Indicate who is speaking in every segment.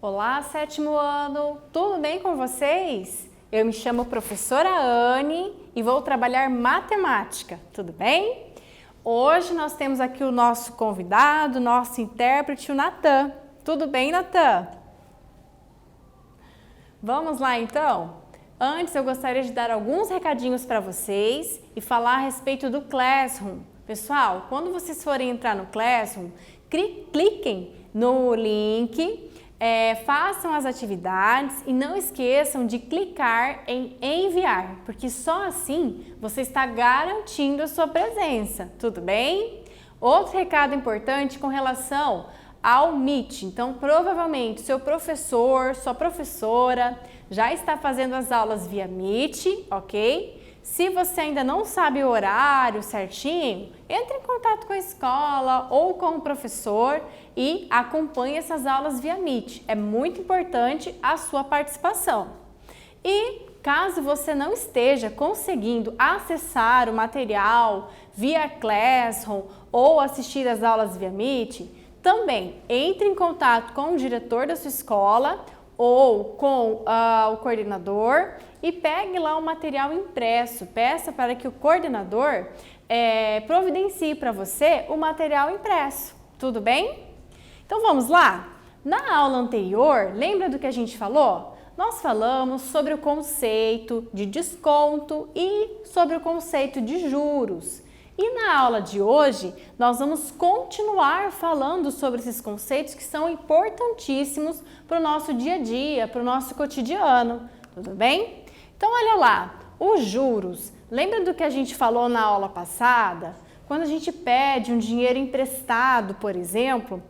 Speaker 1: Olá, sétimo ano! Tudo bem com vocês? Eu me chamo professora Anne e vou trabalhar matemática, tudo bem? Hoje nós temos aqui o nosso convidado, nosso intérprete, o Natan. Tudo bem, Natan? Vamos lá então? Antes eu gostaria de dar alguns recadinhos para vocês e falar a respeito do Classroom. Pessoal, quando vocês forem entrar no Classroom, cliquem no link, façam as atividades e não esqueçam de clicar em enviar, porque só assim você está garantindo a sua presença, tudo bem? Outro recado importante com relação ao Meet. Então, provavelmente, seu professor, sua professora já está fazendo as aulas via Meet, ok? Se você ainda não sabe o horário certinho, entre em contato com a escola ou com o professor e acompanhe essas aulas via Meet. É muito importante a sua participação. E caso você não esteja conseguindo acessar o material via Classroom ou assistir às aulas via Meet, também entre em contato com o diretor da sua escola ou com o coordenador e pegue lá o material impresso. Peça para que o coordenador providencie para você o material impresso. Tudo bem? Então vamos lá? Na aula anterior, lembra do que a gente falou? Nós falamos sobre o conceito de desconto e sobre o conceito de juros. E na aula de hoje, nós vamos continuar falando sobre esses conceitos que são importantíssimos para o nosso dia a dia, para o nosso cotidiano, tudo bem? Então, olha lá, os juros. Lembra do que a gente falou na aula passada? Quando a gente pede um dinheiro emprestado, por exemplo,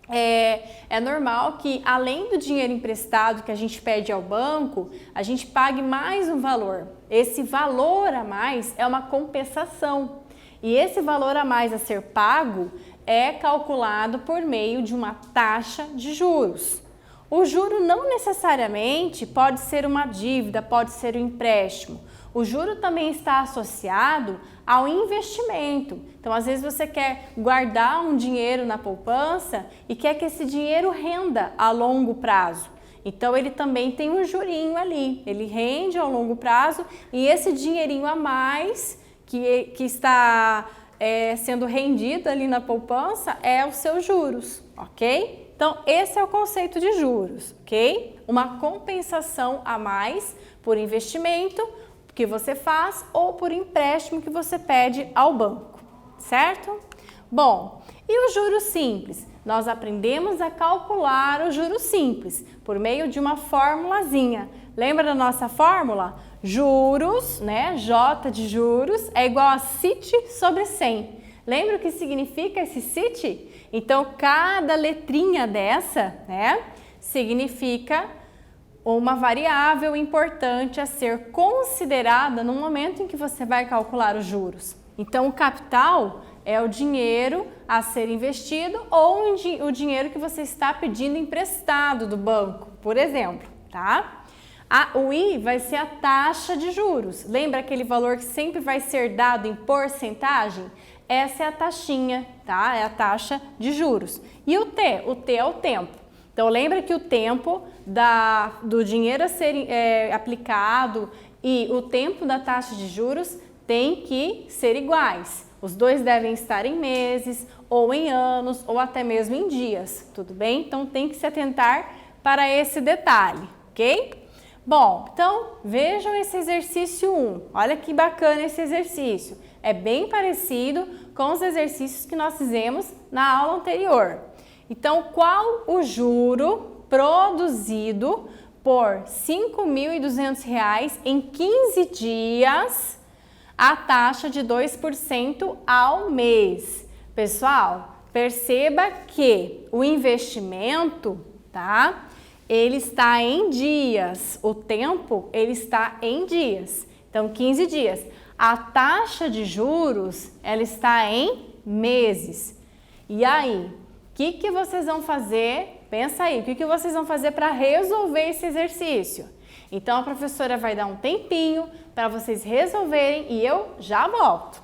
Speaker 1: é normal que, além do dinheiro emprestado que a gente pede ao banco, a gente pague mais um valor. Esse valor a mais é uma compensação. E esse valor a mais a ser pago é calculado por meio de uma taxa de juros. O juro não necessariamente pode ser uma dívida, pode ser um empréstimo. O juro também está associado ao investimento. Então, às vezes você quer guardar um dinheiro na poupança e quer que esse dinheiro renda a longo prazo. Então, ele também tem um jurinho ali. Ele rende ao longo prazo e esse dinheirinho a mais que está sendo rendido ali na poupança é os seus juros, ok? Então, esse é o conceito de juros, ok? Uma compensação a mais por investimento que você faz ou por empréstimo que você pede ao banco, certo? Bom, e o juros simples? Nós aprendemos a calcular o juros simples por meio de uma formulazinha. Lembra da nossa fórmula? Juros, né? J de juros é igual a CIT sobre 100. Lembra o que significa esse CIT? Então, cada letrinha dessa, né, significa uma variável importante a ser considerada no momento em que você vai calcular os juros. Então, o capital é o dinheiro a ser investido ou o dinheiro que você está pedindo emprestado do banco, por exemplo, tá? O I vai ser a taxa de juros. Lembra aquele valor que sempre vai ser dado em porcentagem? Essa é a taxinha, tá? É a taxa de juros. E o T? O T é o tempo. Então, lembra que o tempo do dinheiro a ser aplicado e o tempo da taxa de juros tem que ser iguais. Os dois devem estar em meses, ou em anos, ou até mesmo em dias, tudo bem? Então, tem que se atentar para esse detalhe, ok? Bom, então vejam esse exercício 1. Olha que bacana esse exercício. É bem parecido com os exercícios que nós fizemos na aula anterior. Então, qual o juro produzido por R$ 5.200 em 15 dias a taxa de 2% ao mês? Pessoal, perceba que o investimento, tá? Ele está em dias, o tempo ele está em dias, então 15 dias. A taxa de juros, ela está em meses. E aí, o que vocês vão fazer? Pensa aí, o que vocês vão fazer para resolver esse exercício? Então a professora vai dar um tempinho para vocês resolverem e eu já volto.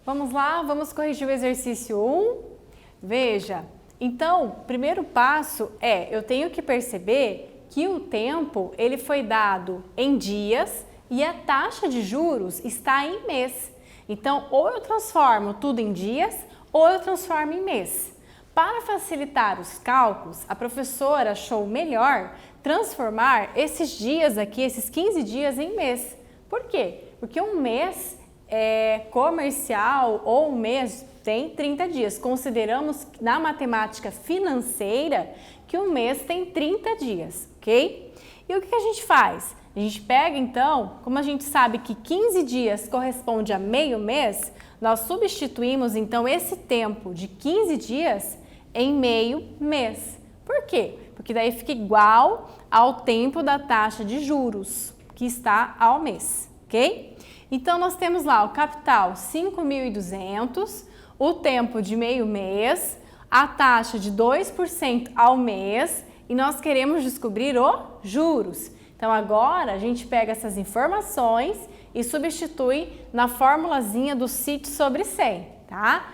Speaker 1: Vamos lá, vamos corrigir o exercício 1. Veja, então, o primeiro passo eu tenho que perceber que o tempo ele foi dado em dias e a taxa de juros está em mês. Então, ou eu transformo tudo em dias ou eu transformo em mês. Para facilitar os cálculos, a professora achou melhor transformar esses dias aqui, esses 15 dias, em mês. Por quê? Porque um mês comercial ou um mês tem 30 dias. Consideramos na matemática financeira que um mês tem 30 dias, ok? E o que a gente faz? A gente pega então, como a gente sabe que 15 dias corresponde a meio mês, nós substituímos então esse tempo de 15 dias em meio mês. Por quê? Porque daí fica igual ao tempo da taxa de juros que está ao mês, ok? Então, nós temos lá o capital 5.200, o tempo de meio mês, a taxa de 2% ao mês e nós queremos descobrir os juros. Então, agora a gente pega essas informações e substitui na formulazinha do sítio sobre 100, tá?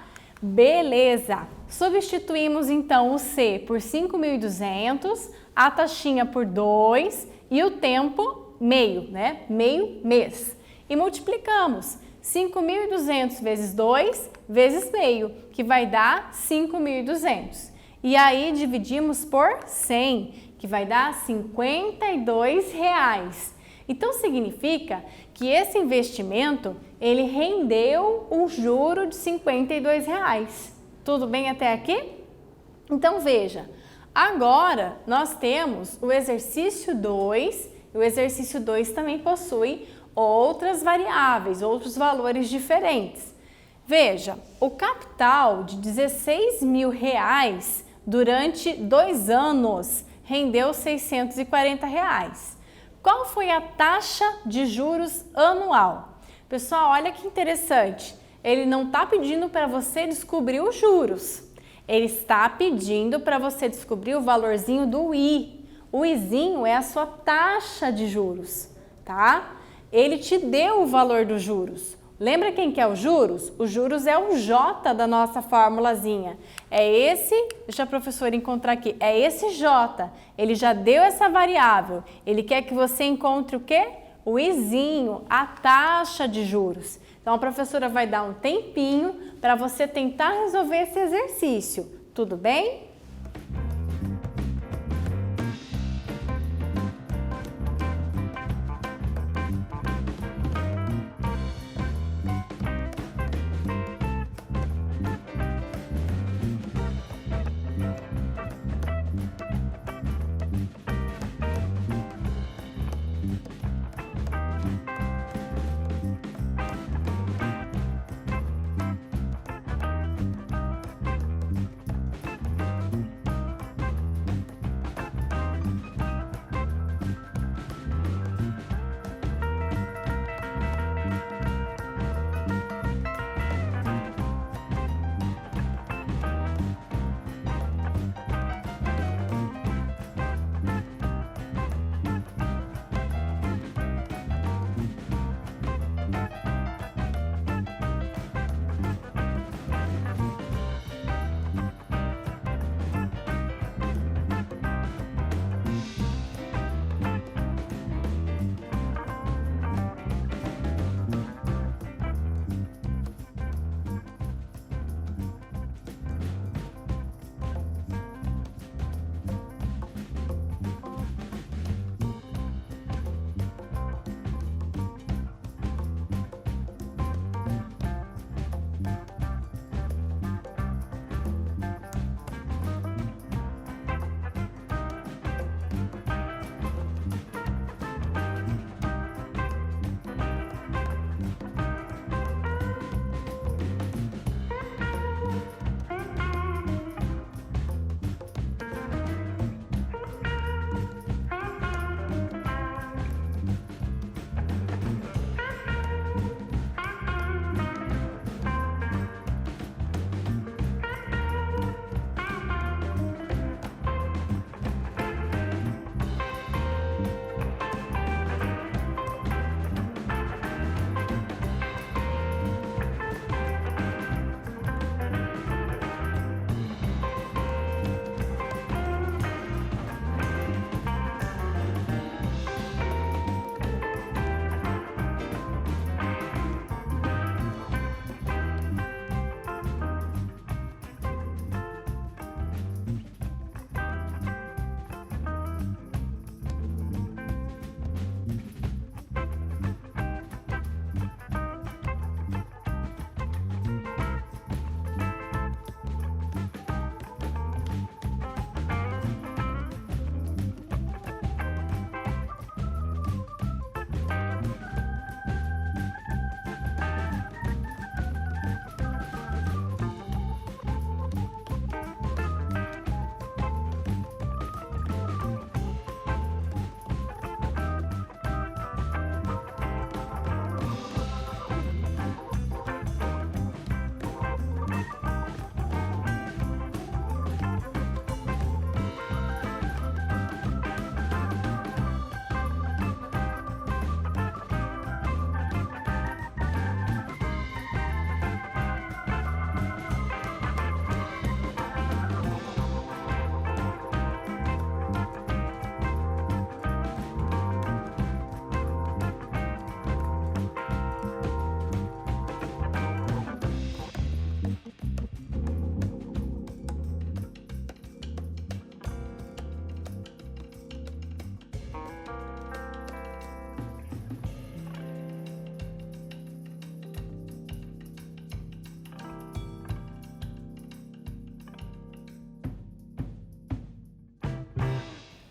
Speaker 1: Beleza! Substituímos então o C por 5.200, a taxinha por 2 e o tempo meio, né? Meio mês. E multiplicamos 5.200 vezes 2 vezes meio, que vai dar 5.200. E aí dividimos por 100, que vai dar R$52. Então significa que esse investimento ele rendeu um juro de R$52. Tudo bem até aqui? Então veja, agora nós temos o exercício 2, e o exercício 2 também possui outras variáveis, outros valores diferentes. Veja, o capital de R$16.000 durante 2 anos rendeu R$640. Qual foi a taxa de juros anual? Pessoal, olha que interessante. Ele não está pedindo para você descobrir os juros. Ele está pedindo para você descobrir o valorzinho do I. O Izinho é a sua taxa de juros, tá? Ele te deu o valor dos juros. Lembra quem que é os juros? Os juros é o J da nossa formulazinha. É esse, deixa a professora encontrar aqui, é esse J. Ele já deu essa variável. Ele quer que você encontre o quê? O Izinho, a taxa de juros. Então, a professora vai dar um tempinho para você tentar resolver esse exercício. Tudo bem?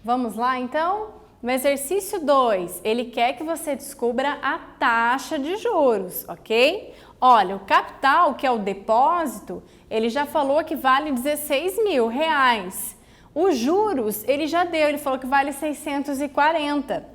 Speaker 1: Vamos lá, então? No exercício 2, ele quer que você descubra a taxa de juros, ok? Olha, o capital, que é o depósito, ele já falou que vale 16 mil reais. Os juros, ele já deu, ele falou que vale 640.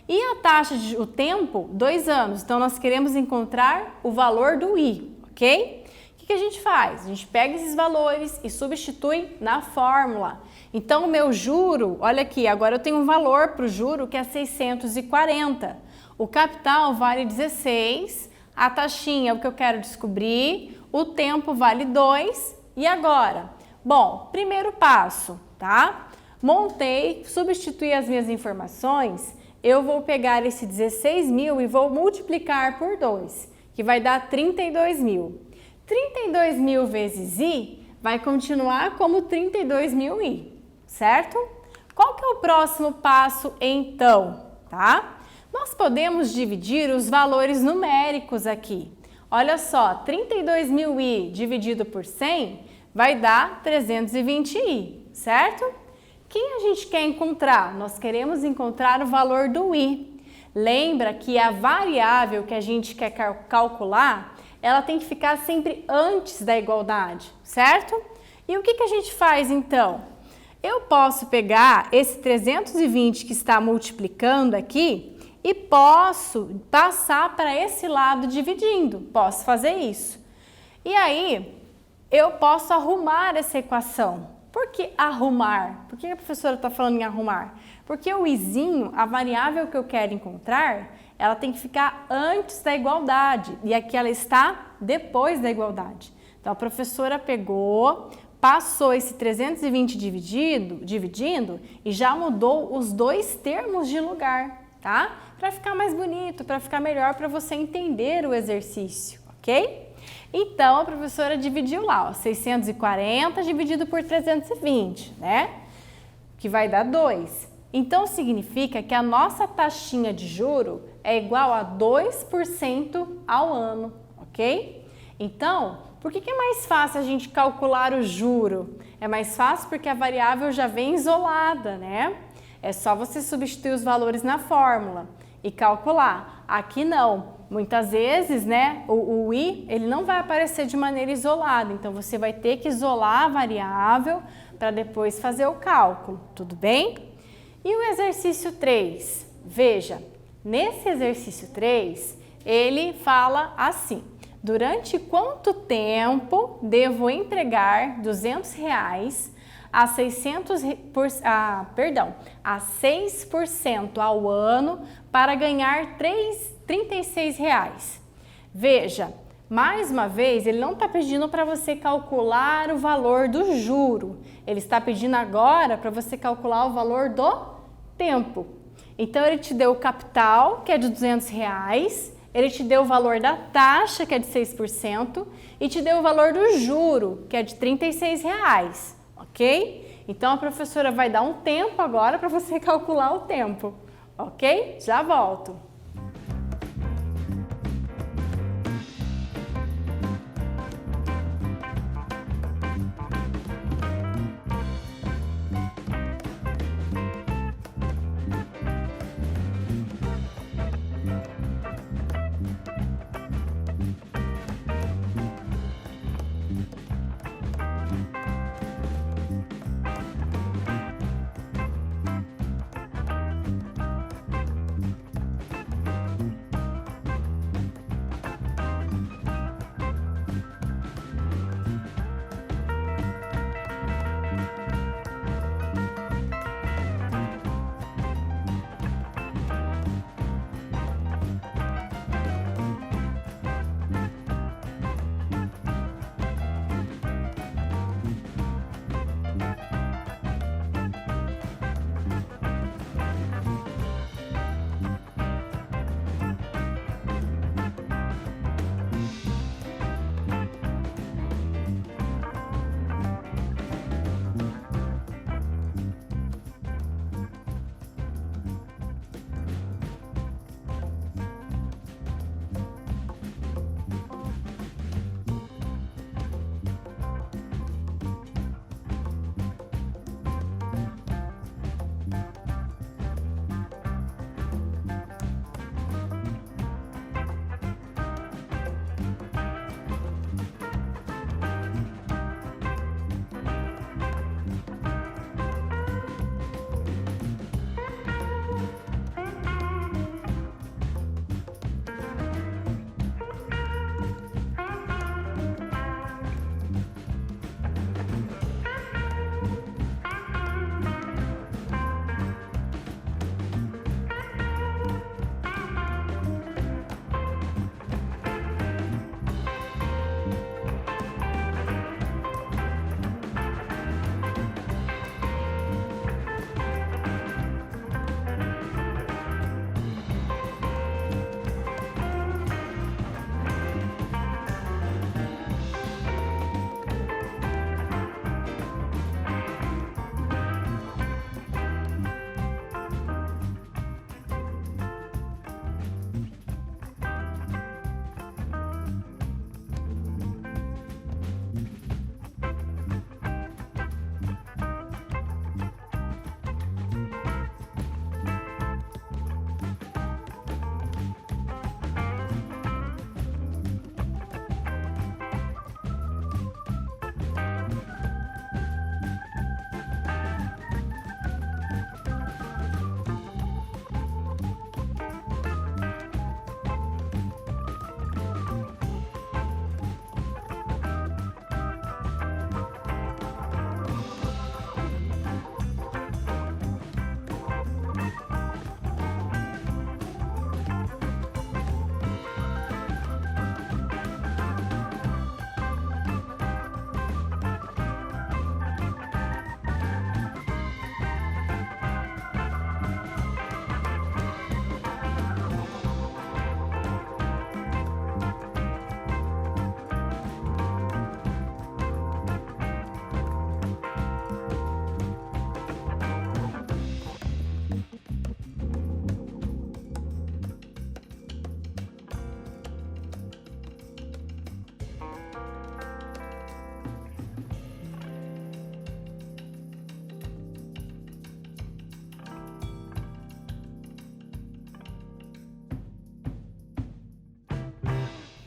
Speaker 1: E a taxa de o tempo, 2 anos. Então, nós queremos encontrar o valor do I, ok? O que a gente faz? A gente pega esses valores e substitui na fórmula. Então, o meu juro, olha aqui, agora eu tenho um valor para o juro que é 640. O capital vale 16, a taxinha é o que eu quero descobrir, o tempo vale 2. E agora? Bom, primeiro passo, tá? Montei, substituí as minhas informações, eu vou pegar esse 16 mil e vou multiplicar por 2, que vai dar 32 mil. 32 mil vezes I vai continuar como 32 mil I, certo? Qual que é o próximo passo então, tá? Nós podemos dividir os valores numéricos aqui. Olha só, 32 mil I dividido por 100 vai dar 320 I, certo? Quem a gente quer encontrar? Nós queremos encontrar o valor do I. Lembra que a variável que a gente quer calcular, ela tem que ficar sempre antes da igualdade, certo? E o que a gente faz então? Eu posso pegar esse 320 que está multiplicando aqui e posso passar para esse lado dividindo. Posso fazer isso. E aí, eu posso arrumar essa equação. Por que arrumar? Por que a professora está falando em arrumar? Porque o izinho, a variável que eu quero encontrar, ela tem que ficar antes da igualdade. E aqui ela está depois da igualdade. Então, a professora pegou, passou esse 320 dividindo e já mudou os dois termos de lugar, tá? Para ficar mais bonito, para ficar melhor para você entender o exercício, ok? Então, a professora dividiu lá, ó, 640 dividido por 320, né? Que vai dar 2. Então, significa que a nossa taxinha de juro é igual a 2% ao ano, ok? Então, por que é mais fácil a gente calcular o juro? É mais fácil porque a variável já vem isolada, né? É só você substituir os valores na fórmula e calcular. Aqui não. Muitas vezes, né, o I, ele não vai aparecer de maneira isolada. Então, você vai ter que isolar a variável para depois fazer o cálculo, tudo bem? E o exercício 3? Veja, nesse exercício 3, ele fala assim: durante quanto tempo devo entregar R$200 a 6% ao ano para ganhar R$36? Veja, mais uma vez, ele não está pedindo para você calcular o valor do juro. Ele está pedindo agora para você calcular o valor do tempo. Então, ele te deu o capital, que é de R$200, ele te deu o valor da taxa, que é de 6%, e te deu o valor do juro, que é de R$36, ok? Então, a professora vai dar um tempo agora para você calcular o tempo, ok? Já volto.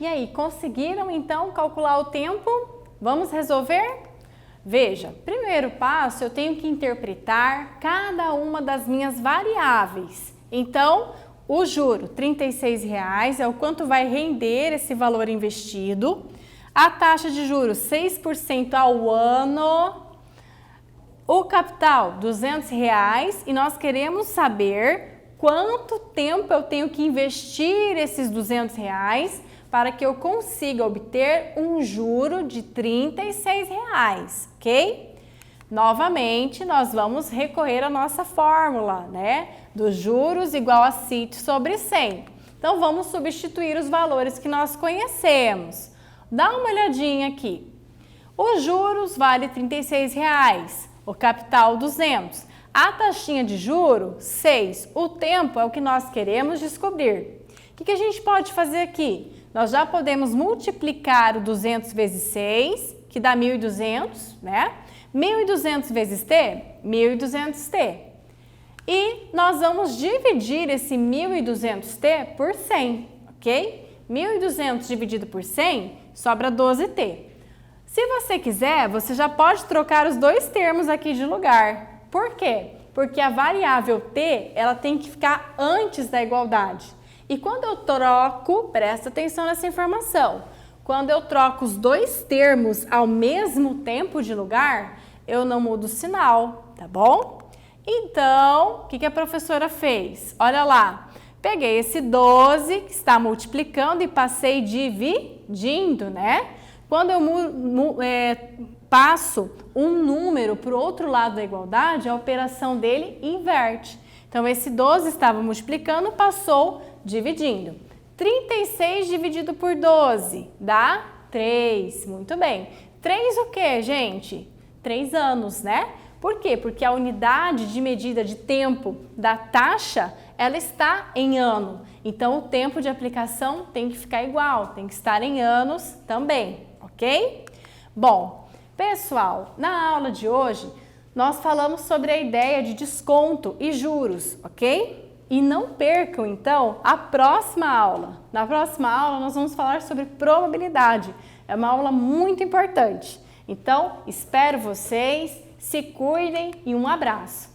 Speaker 1: E aí, conseguiram então calcular o tempo? Vamos resolver? Veja, primeiro passo, eu tenho que interpretar cada uma das minhas variáveis. Então, o juro, R$ 36,00 é o quanto vai render esse valor investido. A taxa de juros, 6% ao ano. O capital, R$ 200,00, e nós queremos saber quanto tempo eu tenho que investir esses R$ 200,00 para que eu consiga obter um juro de R$ 36,00, ok? Novamente, nós vamos recorrer à nossa fórmula, né? Dos juros igual a CIT sobre 100. Então, vamos substituir os valores que nós conhecemos. Dá uma olhadinha aqui. Os juros vale R$ 36,00, o capital 200. A taxinha de juro, 6. O tempo é o que nós queremos descobrir. O que a gente pode fazer aqui? Nós já podemos multiplicar o 200 vezes 6, que dá 1.200, né? 1.200 vezes T, 1.200T. E nós vamos dividir esse 1.200T por 100, ok? 1.200 dividido por 100 sobra 12T. Se você quiser, você já pode trocar os dois termos aqui de lugar. Por quê? Porque a variável T, ela tem que ficar antes da igualdade. E quando eu troco, presta atenção nessa informação, quando eu troco os dois termos ao mesmo tempo de lugar, eu não mudo o sinal, tá bom? Então, o que a professora fez? Olha lá, peguei esse 12 que está multiplicando e passei dividindo, né? Quando eu passo um número para o outro lado da igualdade, a operação dele inverte. Então, esse 12 estava multiplicando, passou dividindo. 36 dividido por 12 dá 3. Muito bem. 3 o quê, gente? 3 anos, né? Por quê? Porque a unidade de medida de tempo da taxa, ela está em ano. Então, o tempo de aplicação tem que ficar igual, tem que estar em anos também, ok? Bom, pessoal, na aula de hoje, nós falamos sobre a ideia de desconto e juros, ok? E não percam, então, a próxima aula. Na próxima aula, nós vamos falar sobre probabilidade. É uma aula muito importante. Então, espero vocês, se cuidem e um abraço!